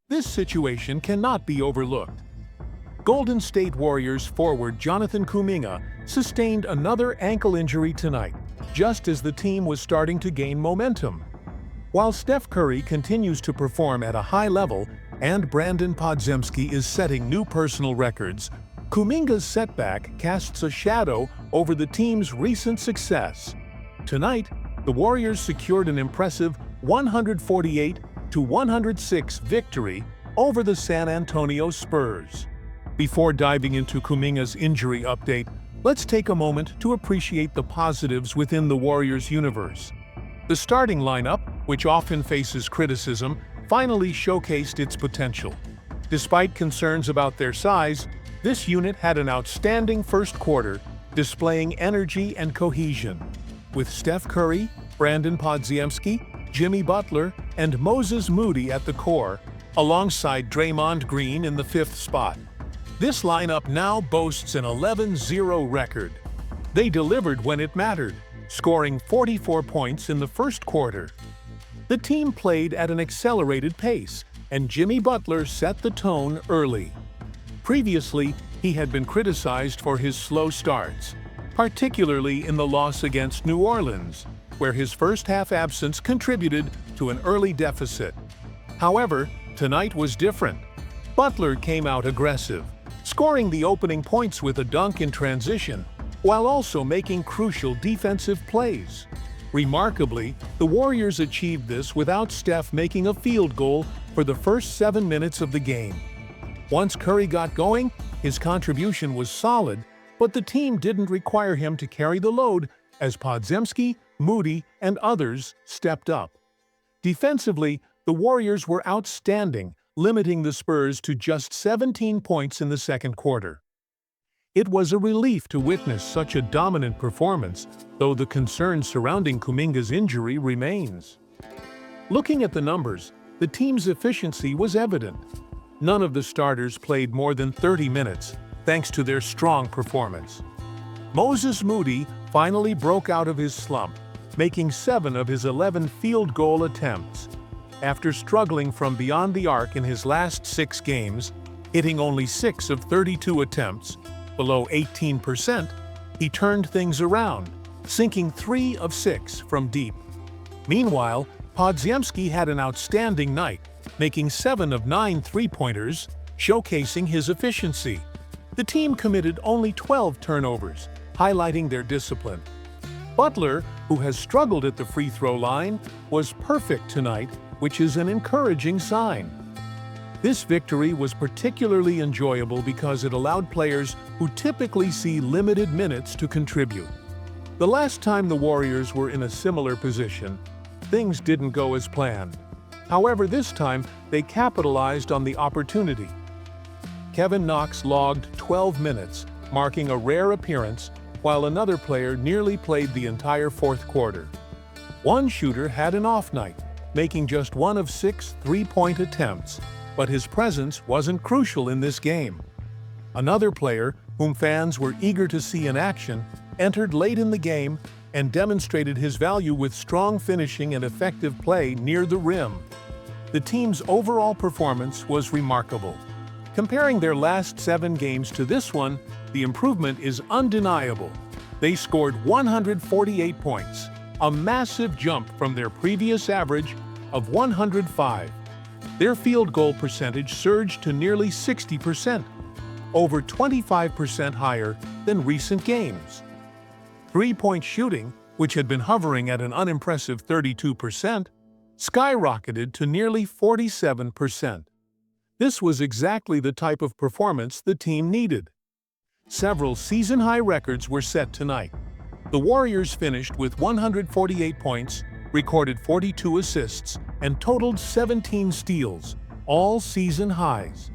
This situation cannot be overlooked. Golden State Warriors forward Jonathan Kuminga sustained another ankle injury tonight, just as the team was starting to gain momentum. While Steph Curry continues to perform at a high level and Brandon Podziemski is setting new personal records, Kuminga's setback casts a shadow over the team's recent success. Tonight, the Warriors secured an impressive 148-106 victory over the San Antonio Spurs. Before diving into Kuminga's injury update, let's take a moment to appreciate the positives within the Warriors universe. The starting lineup, which often faces criticism, finally showcased its potential. Despite concerns about their size, this unit had an outstanding first quarter, displaying energy and cohesion. With Steph Curry, Brandon Podziemski, Jimmy Butler, and Moses Moody at the core, alongside Draymond Green in the fifth spot. This lineup now boasts an 11-0 record. They delivered when it mattered, scoring 44 points in the first quarter. The team played at an accelerated pace, and Jimmy Butler set the tone early. Previously, he had been criticized for his slow starts, particularly in the loss against New Orleans, where his first-half absence contributed to an early deficit. However, tonight was different. Butler came out aggressive, scoring the opening points with a dunk in transition, while also making crucial defensive plays. Remarkably, the Warriors achieved this without Steph making a field goal for the first 7 minutes of the game. Once Curry got going, his contribution was solid, but the team didn't require him to carry the load as Podziemski, Moody, and others stepped up. Defensively, the Warriors were outstanding, limiting the Spurs to just 17 points in the second quarter. It was a relief to witness such a dominant performance, though the concern surrounding Kuminga's injury remains. Looking at the numbers, the team's efficiency was evident. None of the starters played more than 30 minutes, thanks to their strong performance. Moses Moody finally broke out of his slump, making 7 of his 11 field goal attempts. After struggling from beyond the arc in his last 6 games, hitting only 6 of 32 attempts, below 18%, he turned things around, sinking 3 of 6 from deep. Meanwhile, Podziemski had an outstanding night, making 7 of 9 three-pointers, showcasing his efficiency. The team committed only 12 turnovers, highlighting their discipline. Butler, who has struggled at the free throw line, was perfect tonight, which is an encouraging sign. This victory was particularly enjoyable because it allowed players who typically see limited minutes to contribute. The last time the Warriors were in a similar position, things didn't go as planned. However, this time, they capitalized on the opportunity. Kevin Knox logged 12 minutes, marking a rare appearance, while another player nearly played the entire fourth quarter. One shooter had an off night, making just 1 of 6 three-point attempts, but his presence wasn't crucial in this game. Another player, whom fans were eager to see in action, entered late in the game and demonstrated his value with strong finishing and effective play near the rim. The team's overall performance was remarkable. Comparing their last 7 games to this one, the improvement is undeniable. They scored 148 points, a massive jump from their previous average of 105. Their field goal percentage surged to nearly 60%, over 25% higher than recent games. Three-point shooting, which had been hovering at an unimpressive 32%, skyrocketed to nearly 47%. This was exactly the type of performance the team needed. Several season-high records were set tonight. The Warriors finished with 148 points, recorded 42 assists, and totaled 17 steals, all season highs.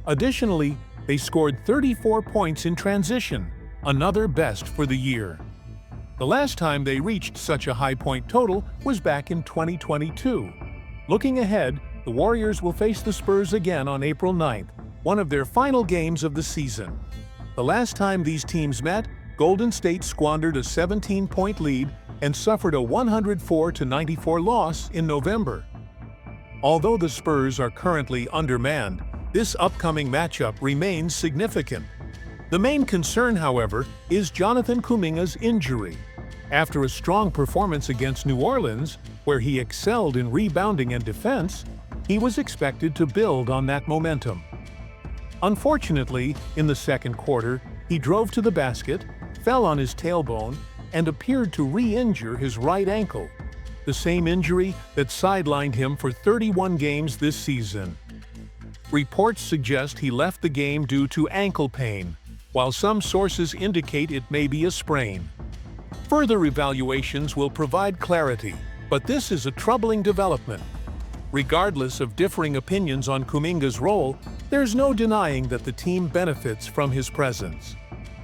Additionally, they scored 34 points in transition, another best for the year. The last time they reached such a high point total was back in 2022. Looking ahead, the Warriors will face the Spurs again on April 9th, one of their final games of the season. The last time these teams met, Golden State squandered a 17-point lead and suffered a 104-94 loss in November. Although the Spurs are currently undermanned, this upcoming matchup remains significant. The main concern, however, is Jonathan Kuminga's injury. After a strong performance against New Orleans, where he excelled in rebounding and defense, he was expected to build on that momentum. Unfortunately, in the second quarter, he drove to the basket, fell on his tailbone, and appeared to re-injure his right ankle, the same injury that sidelined him for 31 games this season. Reports suggest he left the game due to ankle pain, while some sources indicate it may be a sprain. Further evaluations will provide clarity, but this is a troubling development. Regardless of differing opinions on Kuminga's role, there's no denying that the team benefits from his presence.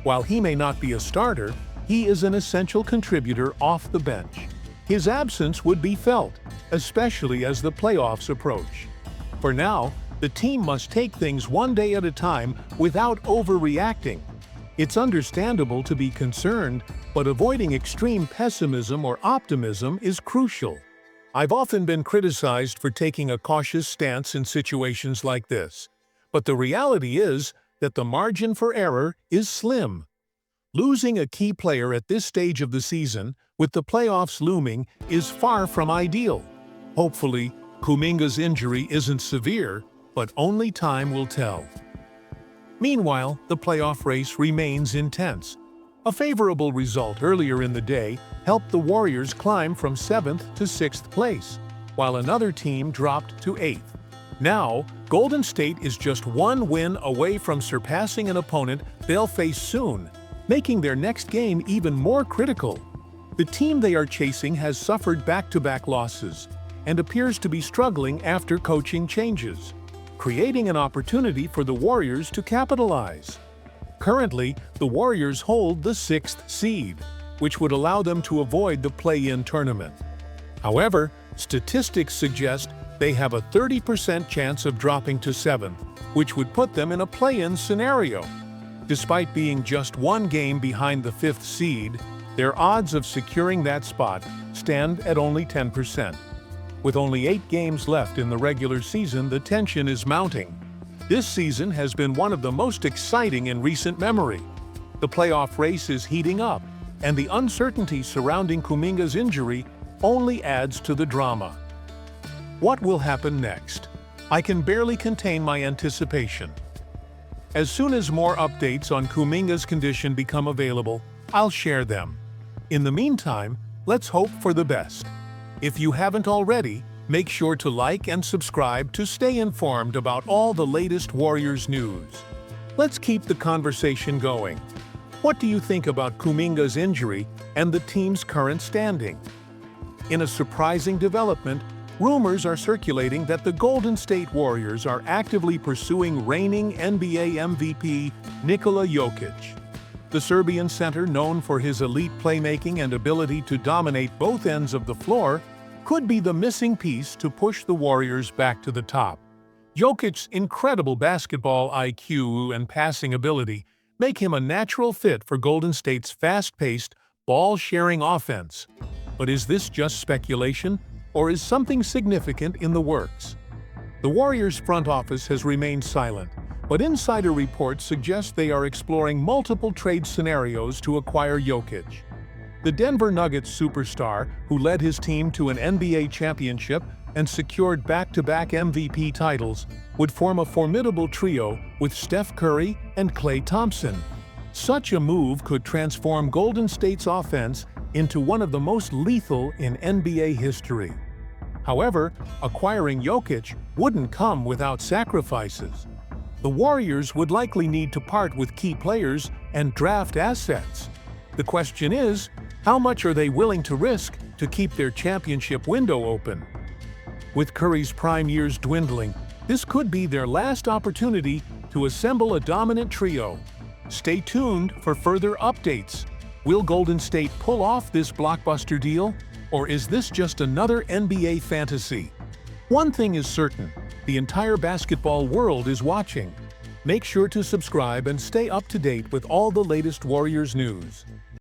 While he may not be a starter, he is an essential contributor off the bench. His absence would be felt, especially as the playoffs approach. For now, the team must take things one day at a time without overreacting. It's understandable to be concerned, but avoiding extreme pessimism or optimism is crucial. I've often been criticized for taking a cautious stance in situations like this, but the reality is that the margin for error is slim. Losing a key player at this stage of the season, with the playoffs looming, is far from ideal. Hopefully, Kuminga's injury isn't severe, but only time will tell. Meanwhile, the playoff race remains intense. A favorable result earlier in the day helped the Warriors climb from 7th to 6th place, while another team dropped to 8th. Now, Golden State is just one win away from surpassing an opponent they'll face soon, making their next game even more critical. The team they are chasing has suffered back-to-back losses and appears to be struggling after coaching changes, creating an opportunity for the Warriors to capitalize. Currently, the Warriors hold the 6th seed, which would allow them to avoid the play-in tournament. However, statistics suggest they have a 30% chance of dropping to 7th, which would put them in a play-in scenario. Despite being just one game behind the 5th seed, their odds of securing that spot stand at only 10%. With only 8 games left in the regular season, the tension is mounting. This season has been one of the most exciting in recent memory. The playoff race is heating up, and the uncertainty surrounding Kuminga's injury only adds to the drama. What will happen next? I can barely contain my anticipation. As soon as more updates on Kuminga's condition become available, I'll share them. In the meantime, let's hope for the best. If you haven't already, make sure to like and subscribe to stay informed about all the latest Warriors news. Let's keep the conversation going. What do you think about Kuminga's injury and the team's current standing? In a surprising development, rumors are circulating that the Golden State Warriors are actively pursuing reigning NBA MVP Nikola Jokic. The Serbian center, known for his elite playmaking and ability to dominate both ends of the floor, could be the missing piece to push the Warriors back to the top. Jokic's incredible basketball IQ and passing ability make him a natural fit for Golden State's fast-paced, ball-sharing offense. But is this just speculation, or is something significant in the works? The Warriors' front office has remained silent, but insider reports suggest they are exploring multiple trade scenarios to acquire Jokic. The Denver Nuggets superstar, who led his team to an NBA championship and secured back-to-back MVP titles, would form a formidable trio with Steph Curry and Klay Thompson. Such a move could transform Golden State's offense into one of the most lethal in NBA history. However, acquiring Jokic wouldn't come without sacrifices. The Warriors would likely need to part with key players and draft assets. The question is, how much are they willing to risk to keep their championship window open? With Curry's prime years dwindling, this could be their last opportunity to assemble a dominant trio. Stay tuned for further updates. Will Golden State pull off this blockbuster deal, or is this just another NBA fantasy? One thing is certain, the entire basketball world is watching. Make sure to subscribe and stay up to date with all the latest Warriors news.